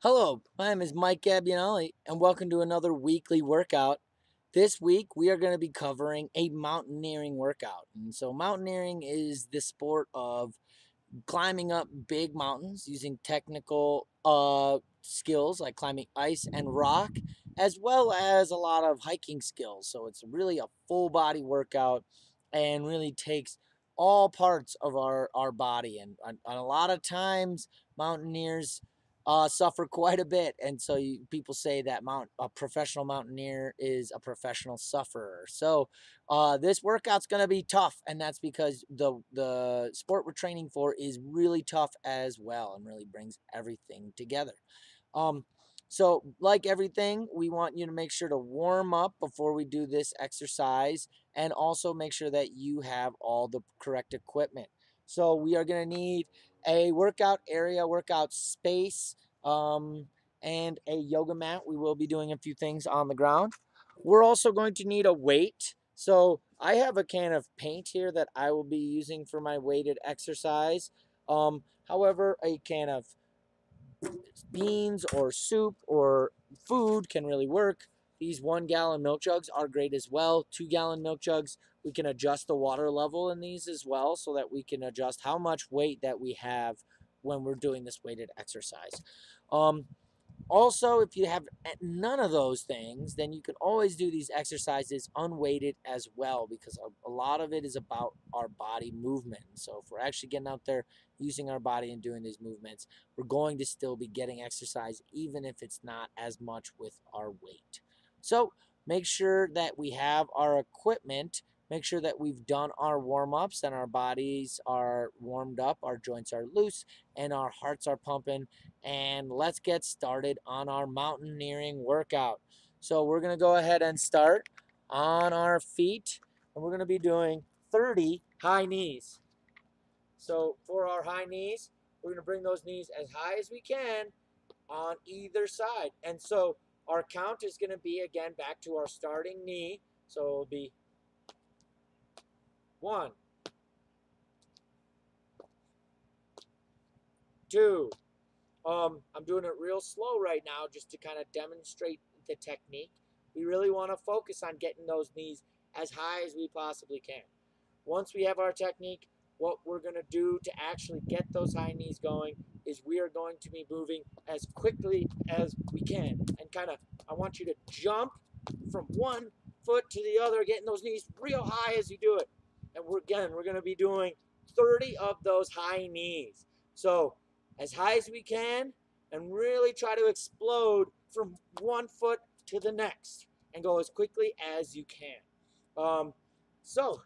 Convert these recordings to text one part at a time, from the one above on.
Hello, my name is Mike Gabbianelli, and welcome to another weekly workout. This week, we are going to be covering a mountaineering workout. And so, mountaineering is the sport of climbing up big mountains using technical skills like climbing ice and rock, as well as a lot of hiking skills. So, it's really a full body workout and really takes all parts of our body. And a lot of times, mountaineers suffer quite a bit, and so people say that a professional mountaineer is a professional sufferer. So this workout's going to be tough, and that's because the sport we're training for is really tough as well, and really brings everything together. Um, so like everything, we want you to make sure to warm up before we do this exercise, and also make sure that you have all the correct equipment. So we are going to need a workout area, workout space, um, and a yoga mat. We will be doing a few things on the ground. We're also going to need a weight. So I have a can of paint here that I will be using for my weighted exercise. However, a can of beans or soup or food can really work. These 1 gallon milk jugs are great as well. 2 gallon milk jugs, we can adjust the water level in these as well, so that we can adjust how much weight that we have when we're doing this weighted exercise. Um, Also, if you have none of those things, then you can always do these exercises unweighted as well, because a lot of it is about our body movement. So if we're actually getting out there using our body and doing these movements, we're going to still be getting exercise, even if it's not as much with our weight. So make sure that we have our equipment. Make sure that we've done our warm-ups and our bodies are warmed up, our joints are loose, and our hearts are pumping. And let's get started on our mountaineering workout. So we're going to go ahead and start on our feet, and we're going to be doing 30 high knees. So for our high knees, we're going to bring those knees as high as we can on either side. And so our count is going to be, again, back to our starting knee. So it'll be 1, 2. I'm doing it real slow right now just to kind of demonstrate the technique. We really want to focus on getting those knees as high as we possibly can. Once we have our technique, what we're going to do to actually get those high knees going is we are going to be moving as quickly as we can. And kind of, I want you to jump from one foot to the other, getting those knees real high as you do it. And we're going to be doing 30 of those high knees. So as high as we can, and really try to explode from one foot to the next and go as quickly as you can. So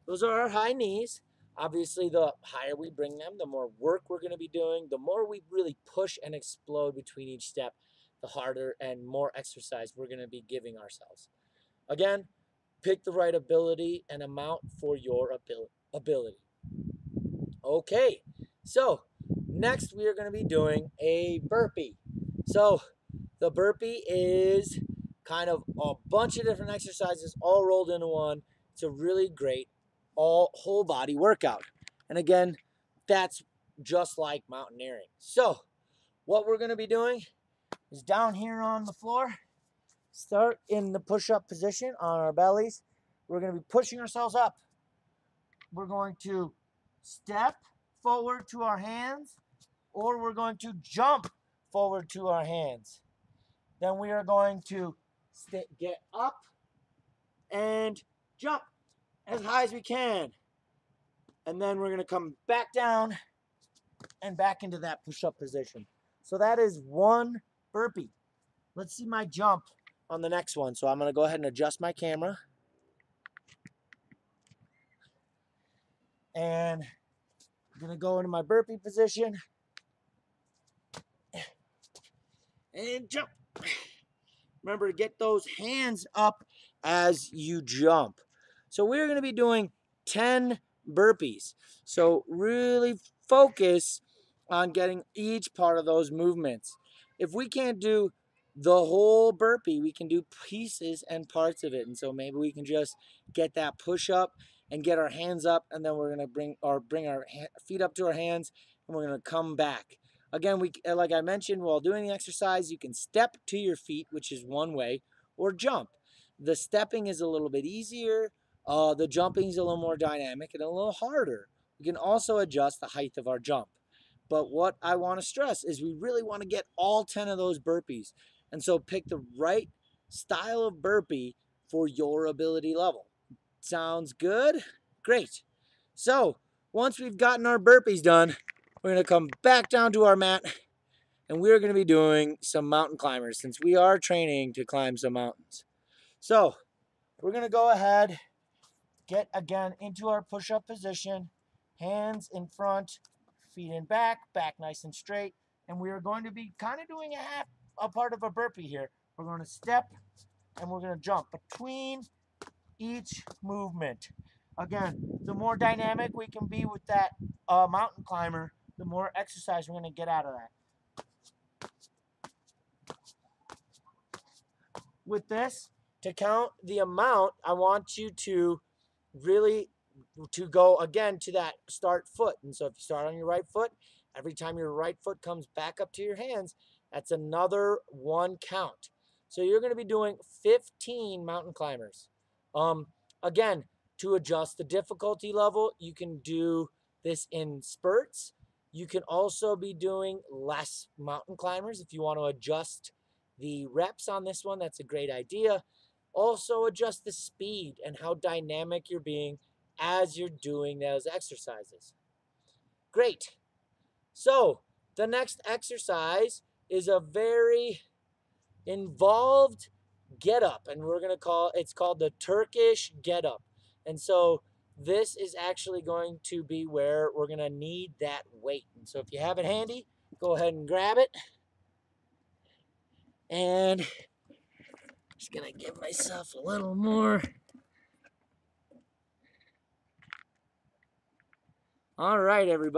those are our high knees. Obviously, the higher we bring them, the more work we're going to be doing. The more we really push and explode between each step, the harder and more exercise we're going to be giving ourselves. Again, pick the right ability and amount for your ability. Okay, so next we are going to be doing a burpee. So the burpee is kind of a bunch of different exercises all rolled into one. It's a really great whole body workout. And again, that's just like mountaineering. So what we're going to be doing is down here on the floor, start in the push-up position on our bellies. We're going to be pushing ourselves up. We're going to step forward to our hands, or we're going to jump forward to our hands. Then we are going to get up and jump as high as we can. And then we're going to come back down and back into that push-up position. So that is one burpee. Let's see my jump on the next one. So I'm going to go ahead and adjust my camera. And I'm going to go into my burpee position and jump. Remember to get those hands up as you jump. So we're going to be doing 10 burpees. So really focus on getting each part of those movements. If we can't do the whole burpee, we can do pieces and parts of it. And so maybe we can just get that push up and get our hands up, and then we're going to bring our feet up to our hands, and we're going to come back. Again, like I mentioned, while doing the exercise, you can step to your feet, which is one way, or jump. The stepping is a little bit easier. The jumping is a little more dynamic and a little harder. We can also adjust the height of our jump. But what I want to stress is we really want to get all 10 of those burpees. And so pick the right style of burpee for your ability level. Sounds good? Great. So once we've gotten our burpees done, we're going to come back down to our mat and we're going to be doing some mountain climbers since we are training to climb some mountains. So we're going to go ahead, get again into our push-up position, hands in front, feet in back, back nice and straight. And we are going to be kind of doing a part of a burpee here. We're going to step and we're going to jump between each movement. Again, the more dynamic we can be with that mountain climber, the more exercise we're going to get out of that. With this, to count the amount, I want you to really go again to that start foot. And so if you start on your right foot, every time your right foot comes back up to your hands, that's another 1 count. So you're going to be doing 15 mountain climbers. Again, to adjust the difficulty level, you can do this in spurts. You can also be doing less mountain climbers if you want to adjust the reps on this one. That's a great idea. Also adjust the speed and how dynamic you're being as you're doing those exercises. Great. So the next exercise is a very involved get up, and it's called the Turkish get up. And so this is actually going to be where we're going to need that weight. And so if you have it handy, go ahead and grab it. And just going to give myself a little more. All right, everybody.